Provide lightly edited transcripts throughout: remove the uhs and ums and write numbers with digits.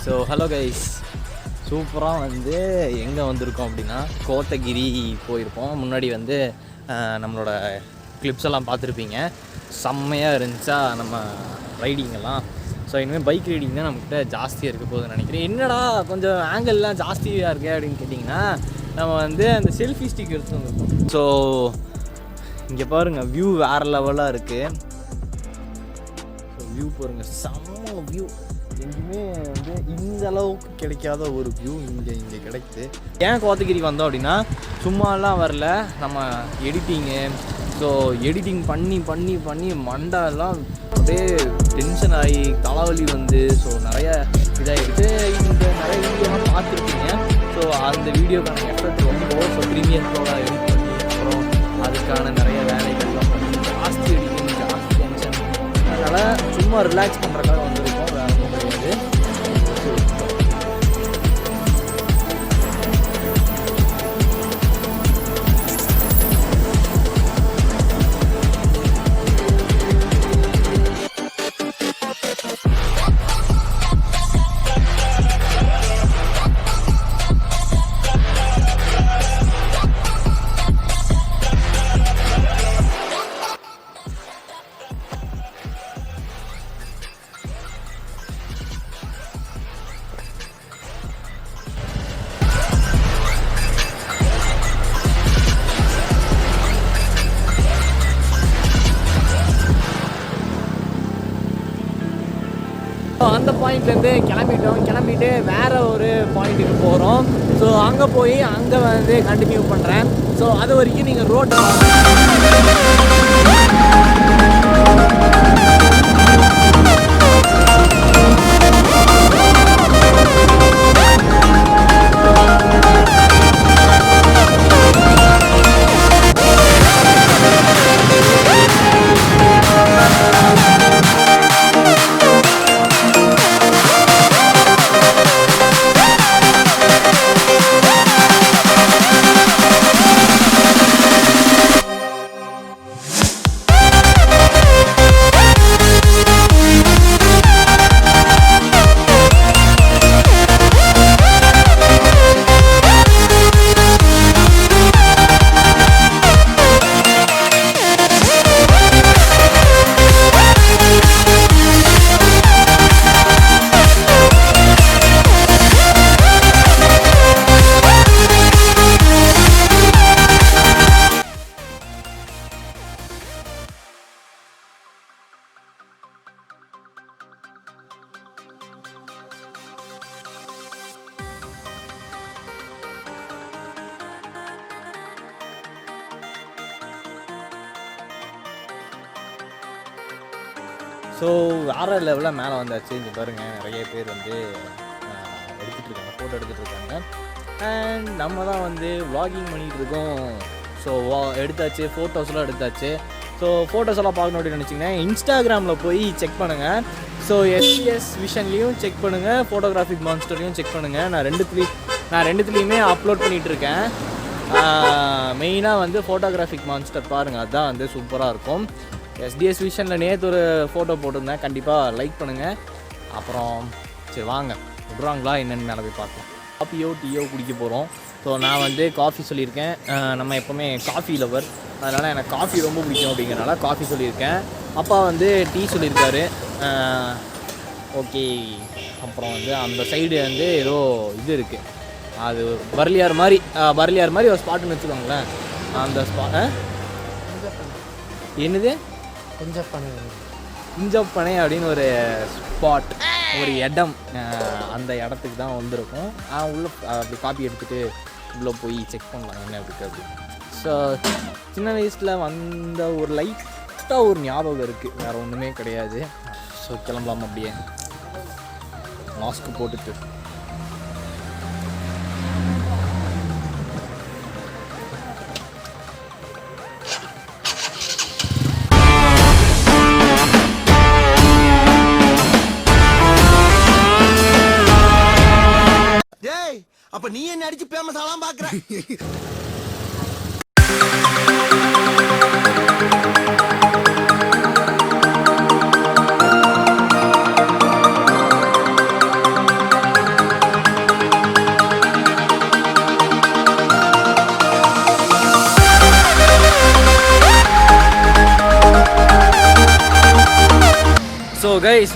So hello guys, சூப்பராக வந்து எங்கே வந்திருக்கோம் அப்படின்னா கோத்தகிரி போயிருப்போம். முன்னாடி வந்து நம்மளோட கிளிப்ஸ் எல்லாம் பார்த்துருப்பீங்க. செம்மையாக இருந்துச்சா நம்ம ரைடிங்கெல்லாம். ஸோ இனிமேல் பைக் ரைடிங் தான் நம்மக்கிட்ட ஜாஸ்தியாக இருக்க போகுதுன்னு நினைக்கிறேன். என்னடா கொஞ்சம் ஆங்கிள்லாம் ஜாஸ்தியாக இருக்கே அப்படின்னு கேட்டிங்கன்னா, நம்ம வந்து அந்த செல்ஃபி ஸ்டிக் எடுத்து வந்துருக்கோம். ஸோ இங்கே பாருங்கள், வியூ வேறு லெவலாக இருக்குது. ஸோ வியூ பாருங்கள், செம்ம வியூ. எங்கேயுமே வந்து இந்த அளவுக்கு கிடைக்காத ஒரு வியூ இங்கே கிடைக்குது. ஏன் கோத்தகிரிக்கு வந்தோம் அப்படின்னா, சும்மாலாம் வரல, நம்ம எடிட்டிங்கு. ஸோ எடிட்டிங் பண்ணி பண்ணி பண்ணி மண்டெல்லாம் அப்படியே டென்ஷன் ஆகி தலைவலி வந்து ஸோ நிறைய இதாகிடுச்சு. இந்த நிறைய வீடியோலாம் பார்த்துருப்பீங்க. ஸோ அந்த வீடியோக்கான எஃபர்ட் ரொம்ப ப்ரீமியர் ப்ரோவாக எடிட் பண்ணி அப்புறம் அதுக்கான நிறைய வேலைகள்லாம் பண்ணி ஜாஸ்தி எடிட்டிங், ஜாஸ்தி டென்ஷன். அதனால் சும்மா ரிலாக்ஸ் பண்ணுறதுக்காக வந்திருக்கோம், வேறு ஒன்றும் கிடையாது. அந்த பாயிண்ட்லேருந்து கிளம்பிட்டு வேறு ஒரு பாயிண்ட்டுக்கு போகிறோம். ஸோ அங்கே போய் அங்கே வந்து கண்டினியூ பண்ணுறேன். ஸோ அது வரைக்கும் நீங்கள் ரோட்டு ஸோ வேறு லெவலில் மேலே வந்தாச்சு. இங்கே பாருங்கள், நிறைய பேர் வந்து ஃபோட்டோ எடுத்துகிட்டு இருக்காங்க. அண்ட் நம்ம தான் வந்து vlogging பண்ணிகிட்டு இருக்கோம். ஸோ எடுத்தாச்சு, ஃபோட்டோஸ்லாம் எடுத்தாச்சு. ஸோ ஃபோட்டோஸ் எல்லாம் பார்க்கணும் அப்படின்னு நினச்சிங்கன்னா இன்ஸ்டாகிராமில் போய் செக் பண்ணுங்கள். ஸோ SDS விஷன்லேயும் செக் பண்ணுங்கள், ஃபோட்டோகிராஃபிக் மான்ஸ்டர்லையும் செக் பண்ணுங்கள். நான் ரெண்டுத்துலேயுமே அப்லோட் பண்ணிகிட்ருக்கேன். மெயினாக வந்து ஃபோட்டோகிராஃபிக் மான்ஸ்டர் பாருங்கள், அதுதான் வந்து சூப்பராக இருக்கும். SDS விஷனில் நேற்று ஒரு ஃபோட்டோ போட்டிருந்தேன், கண்டிப்பாக லைக் பண்ணுங்கள். அப்புறம் சரி வாங்க, விட்றாங்களா என்னென்னு மேலே போய் பார்க்கலாம். காஃபியோ டீயோ குடிக்க போகிறோம். ஸோ நான் வந்து காஃபி சொல்லியிருக்கேன். நம்ம எப்போவுமே காஃபி லவர், அதனால் எனக்கு காஃபி ரொம்ப பிடிக்கும் அப்படிங்கிறனால காஃபி சொல்லியிருக்கேன். அப்பா வந்து டீ சொல்லியிருக்காரு. ஓகே. அப்புறம் வந்து அந்த சைடு வந்து ஏதோ இது இருக்குது, அது பர்லியார் மாதிரி ஒரு ஸ்பாட்டுன்னு வச்சுக்கோங்களேன். அந்த என்னது இஞ்சப்பனை அப்படின்னு ஒரு ஸ்பாட், ஒரு இடம். அந்த இடத்துக்கு தான் வந்திருக்கோம். உள்ளே அப்படி காப்பி எடுத்துகிட்டு உள்ளே போய் செக் பண்ணலாம் என்ன இருக்குது அப்படின்னு. ஸோ சின்ன வயசில் வந்த ஒரு லைட்டாக ஒரு ஞாபகம் இருக்குது, வேறு ஒன்றுமே கிடையாது. ஸோ கிளம்பலாம் அப்படியே மாஸ்க் போட்டுட்டு. அப்ப நீ என்ன அடிச்சு பேமஸ் ஆலாம் பாக்குற? கைஸ்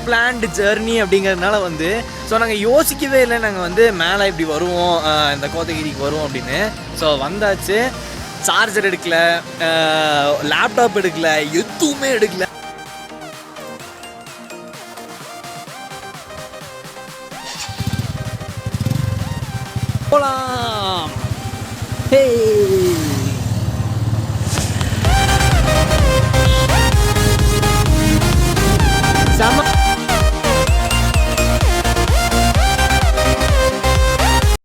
பிளான்டு ஜர்னி அப்படிங்கிறதுனால வந்து ஸோ நாங்கள் யோசிக்கவே இல்லை நாங்கள் வந்து மேலே இப்படி வருவோம் இந்த கோத்தகிரிக்கு வருவோம் அப்படின்னு. ஸோ வந்தாச்சு. சார்ஜர் எடுக்கல, லேப்டாப் எடுக்கல, எதுவுமே எடுக்கல. போலாம்.